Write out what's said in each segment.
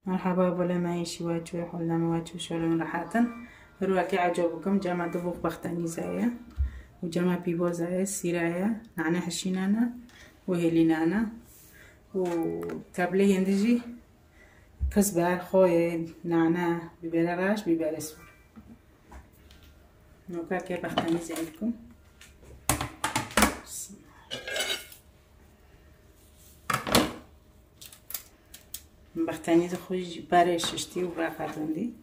مرحبا بولا معيشي واجو حلنا واجو شلون راحتن رواكي عجبكم جمع دبوق بختاني زايا وجمع بيبو زايا سيرايا نعنى حشينانا وهلينانا وتابلي يندجي كسبار خوي نعنى بيبال راش بيبال اسود نوكا كي بختاني زايكم بختاني خوش برای ششتی و براقتوندی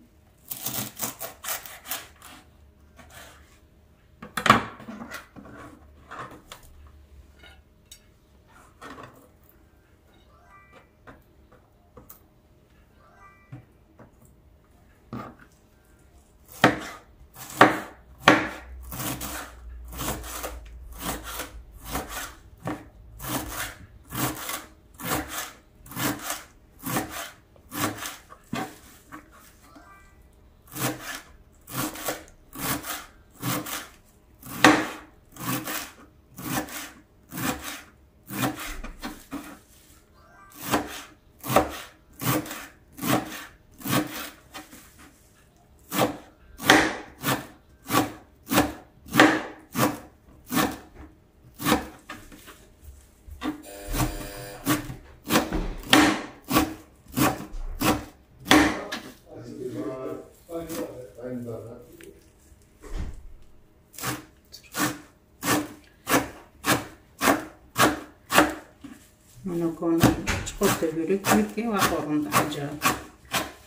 منو كون شقط الهلوك ملكي وقرن دحجار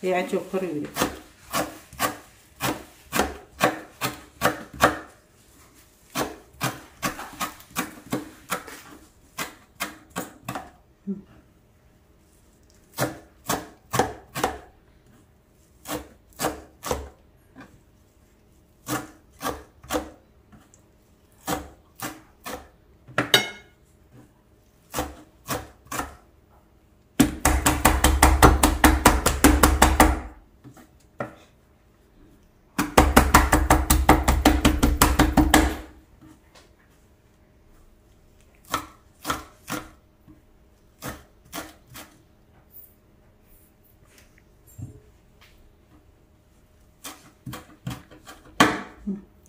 يعجب قريب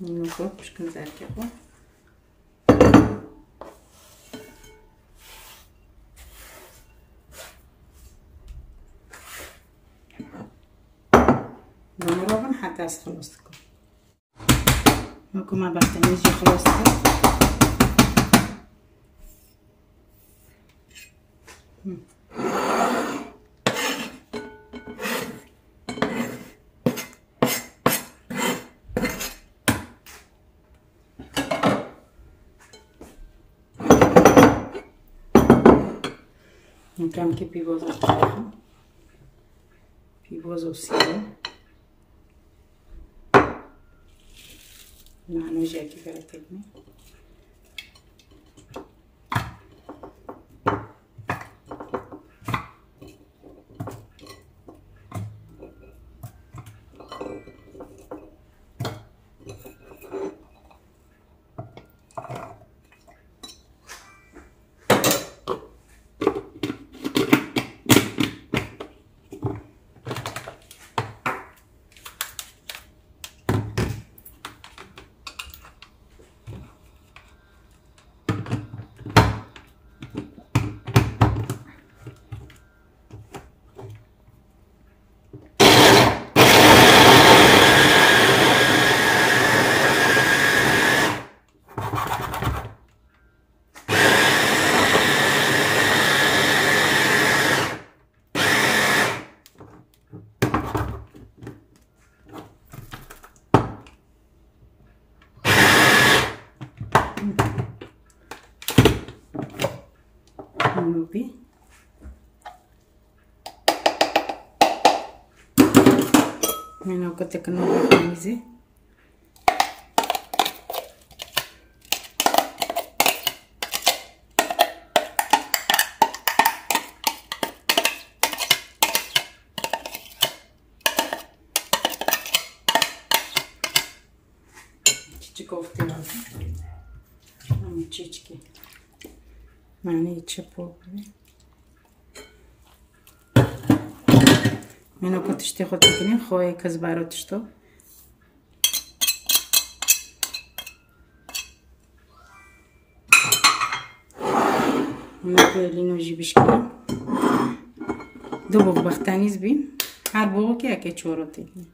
نوكو باش كنزركبو نمرون حتى خلصتكم نوكو ما بختنيجي خلصتكم نكمل كي بيبوزو الطريقة بيبوزو السيرو نعنو جاكي فراتبني نوبي من وقت كنا بنيزي تشيكوفتي تشيكي معني تشبو منو كنتشتي خود بکنین خواه کزبارو تشتو منو لینو جی بشکنین دو بوق بختانیز بین هر بوقو که اکه چورو تیگین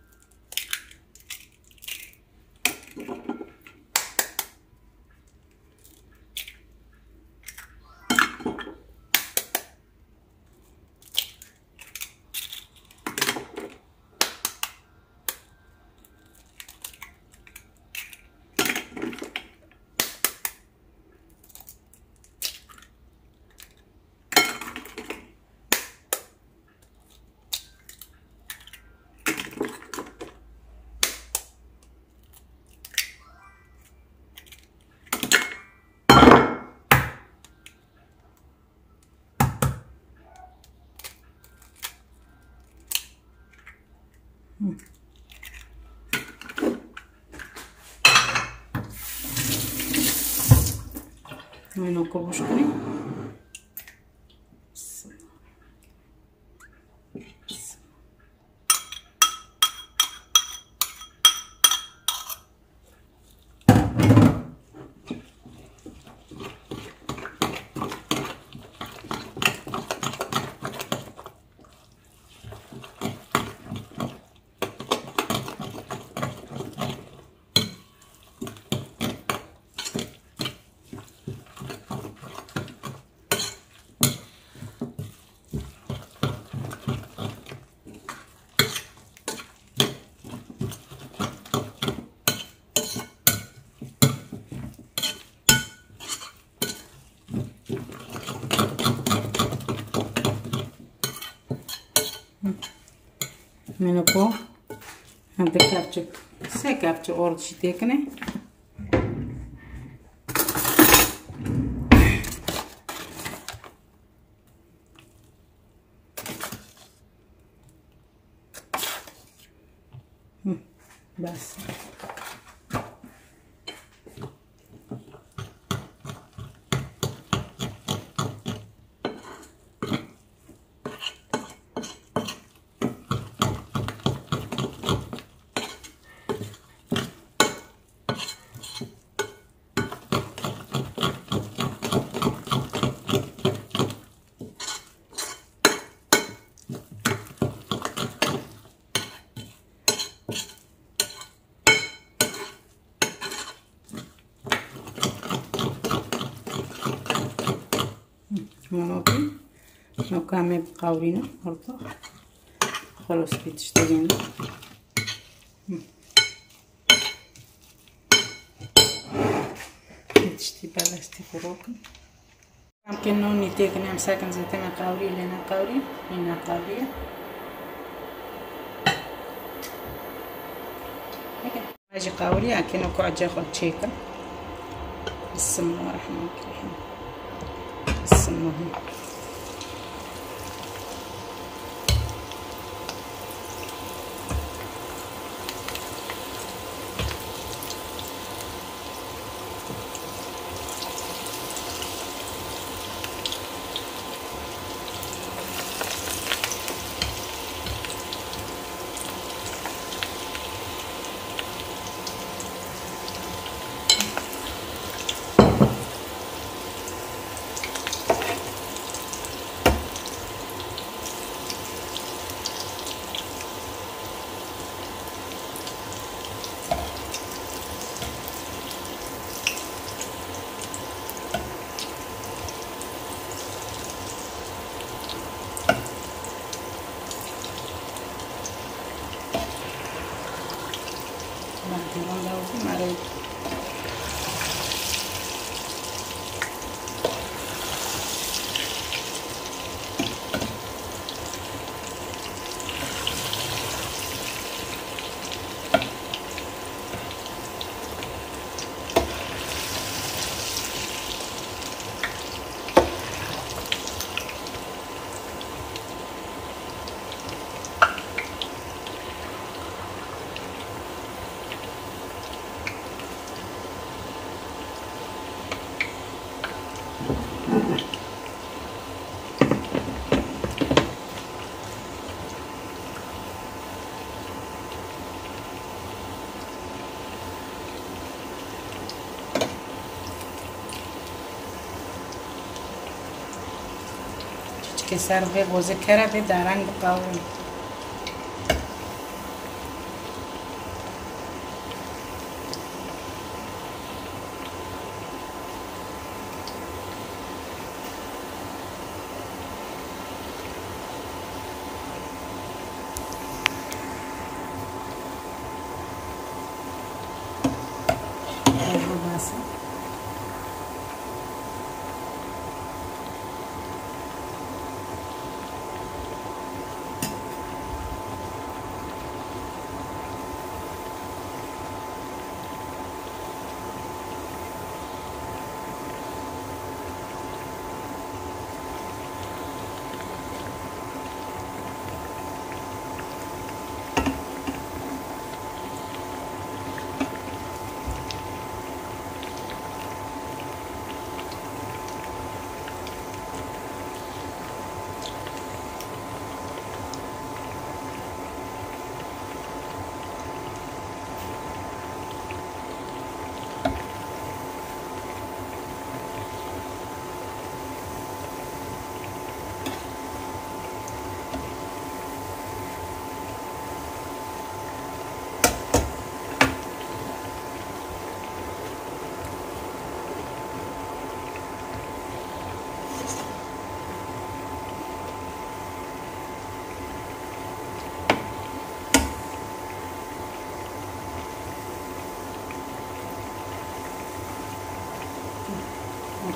منو کبوش کنیم منو کو هم کپچه سه کپچه orçi tekne بس نو كامل قاورينا برضه خلاص بتشتغلين بتشتي بلاستيك وروكن ممكن نوني تيكنا مساكن زي تما قاوري لنا قاوري لنا قاورية اجي قاوري اكنو كعجة خد تشيكن بسم الله الرحمن الرحيم بسم الله که سر به بوزه کرده در رنگ قاوی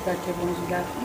perché buon sgato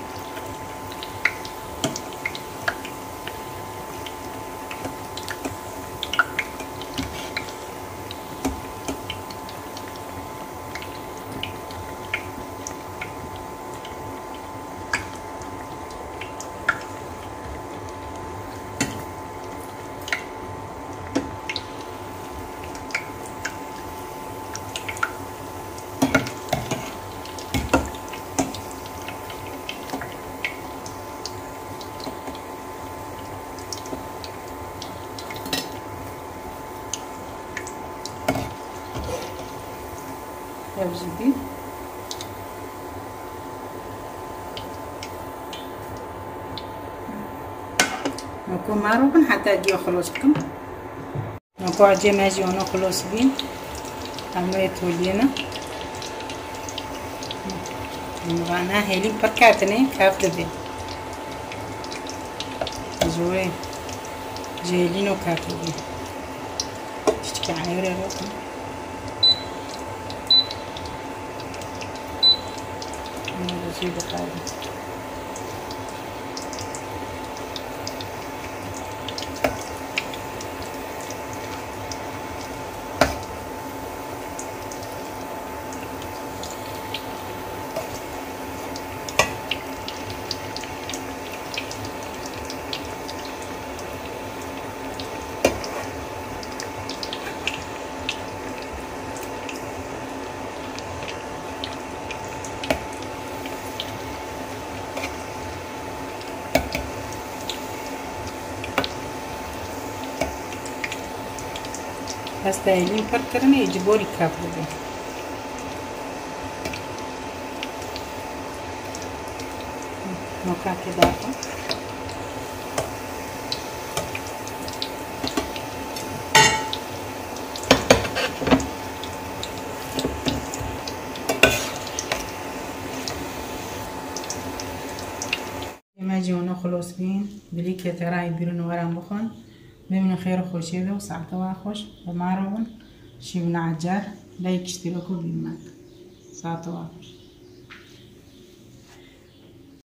يوجدي نكو معروفن حتى اجي خلاص بكم نكو عجي ماجي وانا خلاص بين اما يتولينا نغانا هيلي بركاتني كاف دبي زوري جيلينو كاف دبي تشكي عيوري روكم زي بخاري هستا هيلين فركرني يجبوري كافو دي نوكا كده ما جونا خلاص بين بلي كتراي بيرن ورا بخون بمن خير خوشي له ساعته خوش ومعروفن شي من عجار لا يشتركوا بيمان ساعته خوش